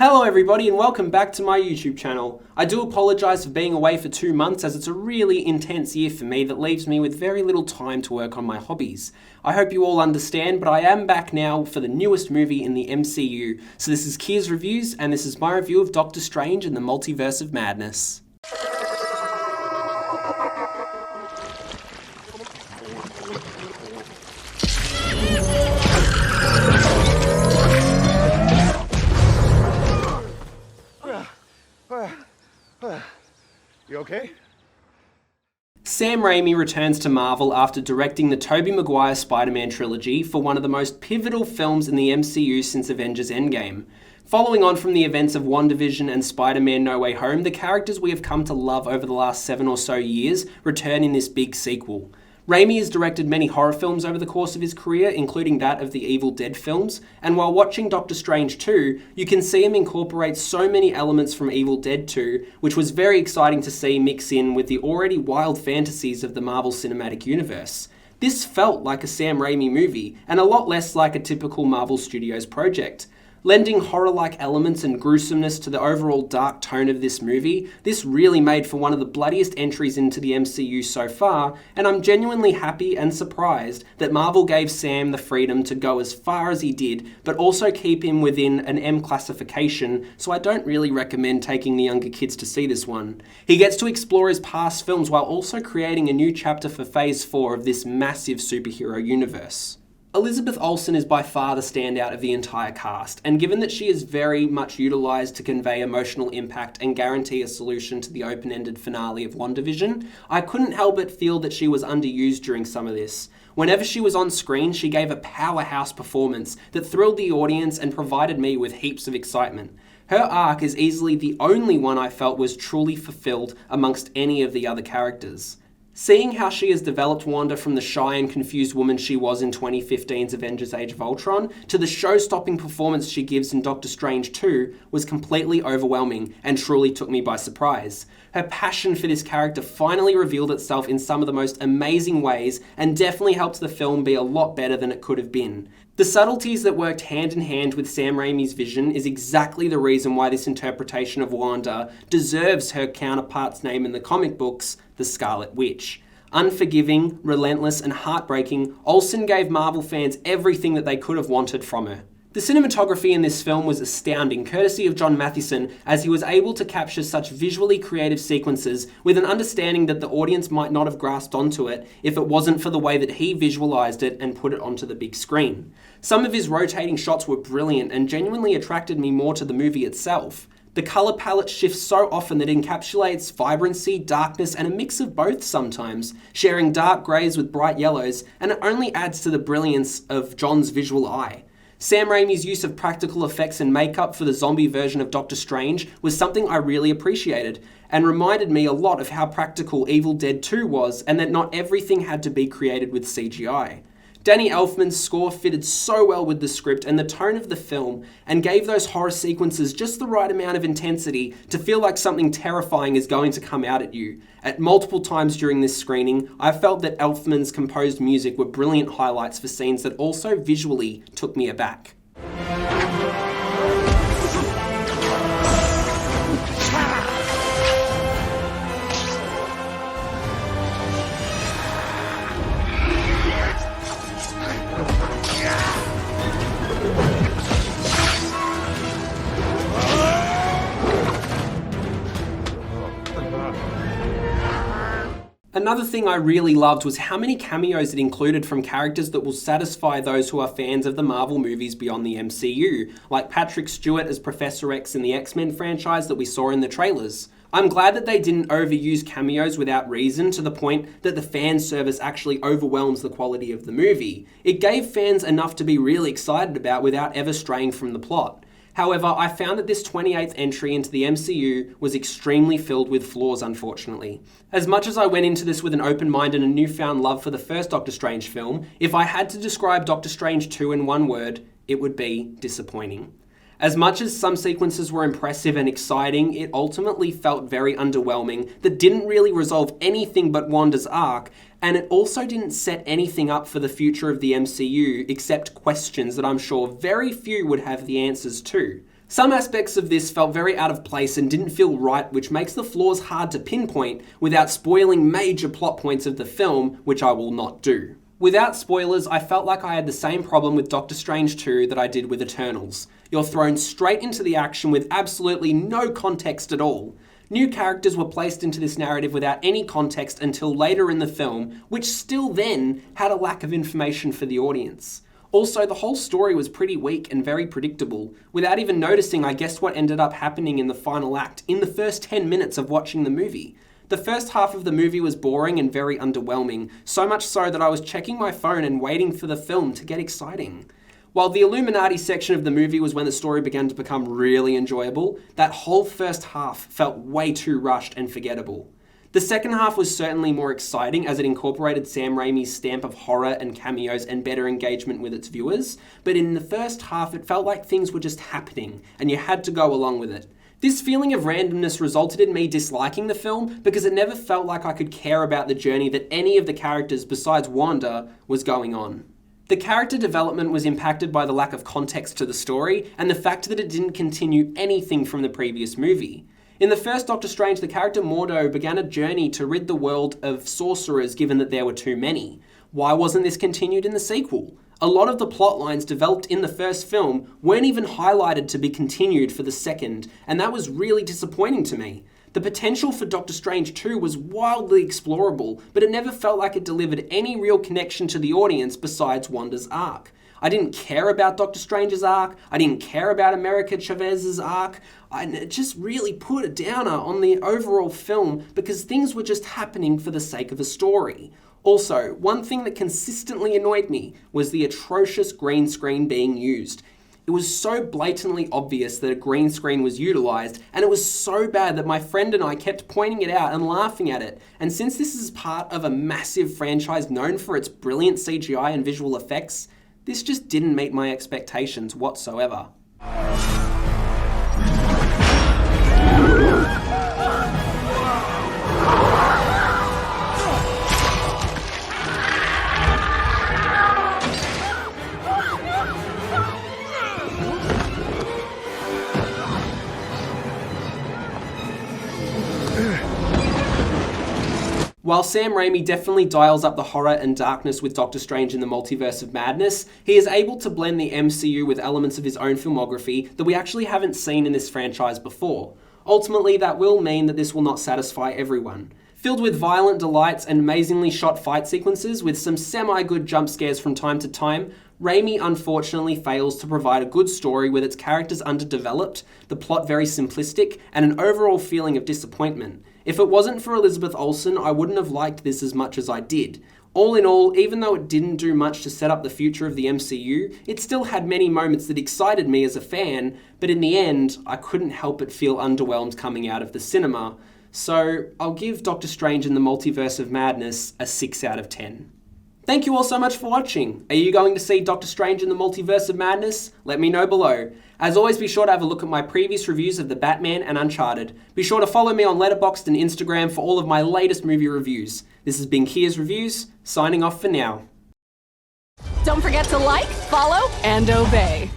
Hello everybody and welcome back to my YouTube channel. I do apologise for being away for 2 months as it's a really intense year for me that leaves me with very little time to work on my hobbies. I hope you all understand, but I am back now for the newest movie in the MCU. So this is Kia's Reviews and this is my review of Doctor Strange and the Multiverse of Madness. You okay? Sam Raimi returns to Marvel after directing the Tobey Maguire Spider-Man trilogy for one of the most pivotal films in the MCU since Avengers Endgame. Following on from the events of WandaVision and Spider-Man No Way Home, the characters we have come to love over the last 7 or so years return in this big sequel. Raimi has directed many horror films over the course of his career, including that of the Evil Dead films, and while watching Doctor Strange 2, you can see him incorporate so many elements from Evil Dead 2, which was very exciting to see mix in with the already wild fantasies of the Marvel Cinematic Universe. This felt like a Sam Raimi movie, and a lot less like a typical Marvel Studios project. Lending horror-like elements and gruesomeness to the overall dark tone of this movie, this really made for one of the bloodiest entries into the MCU so far, and I'm genuinely happy and surprised that Marvel gave Sam the freedom to go as far as he did, but also keep him within an M classification, so I don't really recommend taking the younger kids to see this one. He gets to explore his past films while also creating a new chapter for Phase 4 of this massive superhero universe. Elizabeth Olsen is by far the standout of the entire cast, and given that she is very much utilised to convey emotional impact and guarantee a solution to the open-ended finale of WandaVision, I couldn't help but feel that she was underused during some of this. Whenever she was on screen, she gave a powerhouse performance that thrilled the audience and provided me with heaps of excitement. Her arc is easily the only one I felt was truly fulfilled amongst any of the other characters. Seeing how she has developed Wanda from the shy and confused woman she was in 2015's Avengers Age of Ultron to the show-stopping performance she gives in Doctor Strange 2 was completely overwhelming and truly took me by surprise. Her passion for this character finally revealed itself in some of the most amazing ways and definitely helped the film be a lot better than it could have been. The subtleties that worked hand in hand with Sam Raimi's vision is exactly the reason why this interpretation of Wanda deserves her counterpart's name in the comic books, the Scarlet Witch. Unforgiving, relentless, and heartbreaking, Olsen gave Marvel fans everything that they could have wanted from her. The cinematography in this film was astounding, courtesy of John Mathieson, as he was able to capture such visually creative sequences with an understanding that the audience might not have grasped onto it if it wasn't for the way that he visualized it and put it onto the big screen. Some of his rotating shots were brilliant and genuinely attracted me more to the movie itself. The colour palette shifts so often that it encapsulates vibrancy, darkness, and a mix of both sometimes, sharing dark greys with bright yellows, and it only adds to the brilliance of John's visual eye. Sam Raimi's use of practical effects and makeup for the zombie version of Doctor Strange was something I really appreciated, and reminded me a lot of how practical Evil Dead 2 was, and that not everything had to be created with CGI. Danny Elfman's score fitted so well with the script and the tone of the film, and gave those horror sequences just the right amount of intensity to feel like something terrifying is going to come out at you. At multiple times during this screening, I felt that Elfman's composed music were brilliant highlights for scenes that also visually took me aback. Another thing I really loved was how many cameos it included from characters that will satisfy those who are fans of the Marvel movies beyond the MCU, like Patrick Stewart as Professor X in the X-Men franchise that we saw in the trailers. I'm glad that they didn't overuse cameos without reason to the point that the fan service actually overwhelms the quality of the movie. It gave fans enough to be really excited about without ever straying from the plot. However, I found that this 28th entry into the MCU was extremely filled with flaws, unfortunately. As much as I went into this with an open mind and a newfound love for the first Doctor Strange film, if I had to describe Doctor Strange 2 in one word, it would be disappointing. As much as some sequences were impressive and exciting, it ultimately felt very underwhelming that didn't really resolve anything but Wanda's arc, and it also didn't set anything up for the future of the MCU except questions that I'm sure very few would have the answers to. Some aspects of this felt very out of place and didn't feel right, which makes the flaws hard to pinpoint without spoiling major plot points of the film, which I will not do. Without spoilers, I felt like I had the same problem with Doctor Strange 2 that I did with Eternals. You're thrown straight into the action with absolutely no context at all. New characters were placed into this narrative without any context until later in the film, which still then had a lack of information for the audience. Also, the whole story was pretty weak and very predictable. Without even noticing, I guessed what ended up happening in the final act in the first 10 minutes of watching the movie. The first half of the movie was boring and very underwhelming, so much so that I was checking my phone and waiting for the film to get exciting. While the Illuminati section of the movie was when the story began to become really enjoyable, that whole first half felt way too rushed and forgettable. The second half was certainly more exciting as it incorporated Sam Raimi's stamp of horror and cameos and better engagement with its viewers, but in the first half it felt like things were just happening and you had to go along with it. This feeling of randomness resulted in me disliking the film because it never felt like I could care about the journey that any of the characters besides Wanda was going on. The character development was impacted by the lack of context to the story and the fact that it didn't continue anything from the previous movie. In the first Doctor Strange, the character Mordo began a journey to rid the world of sorcerers given that there were too many. Why wasn't this continued in the sequel? A lot of the plot lines developed in the first film weren't even highlighted to be continued for the second, and that was really disappointing to me. The potential for Doctor Strange 2 was wildly explorable, but it never felt like it delivered any real connection to the audience besides Wanda's arc. I didn't care about Doctor Strange's arc, I didn't care about America Chavez's arc, it just really put a downer on the overall film because things were just happening for the sake of a story. Also, one thing that consistently annoyed me was the atrocious green screen being used. It was so blatantly obvious that a green screen was utilised, and it was so bad that my friend and I kept pointing it out and laughing at it. And since this is part of a massive franchise known for its brilliant CGI and visual effects, this just didn't meet my expectations whatsoever. While Sam Raimi definitely dials up the horror and darkness with Doctor Strange in the Multiverse of Madness, he is able to blend the MCU with elements of his own filmography that we actually haven't seen in this franchise before. Ultimately, that will mean that this will not satisfy everyone. Filled with violent delights and amazingly shot fight sequences with some semi-good jump scares from time to time, Raimi unfortunately fails to provide a good story with its characters underdeveloped, the plot very simplistic, and an overall feeling of disappointment. If it wasn't for Elizabeth Olsen, I wouldn't have liked this as much as I did. All in all, even though it didn't do much to set up the future of the MCU, it still had many moments that excited me as a fan, but in the end, I couldn't help but feel underwhelmed coming out of the cinema. So I'll give Doctor Strange in the Multiverse of Madness a 6 out of 10. Thank you all so much for watching. Are you going to see Doctor Strange in the Multiverse of Madness? Let me know below. As always, be sure to have a look at my previous reviews of The Batman and Uncharted. Be sure to follow me on Letterboxd and Instagram for all of my latest movie reviews. This has been Kia's Reviews, signing off for now. Don't forget to like, follow, and obey.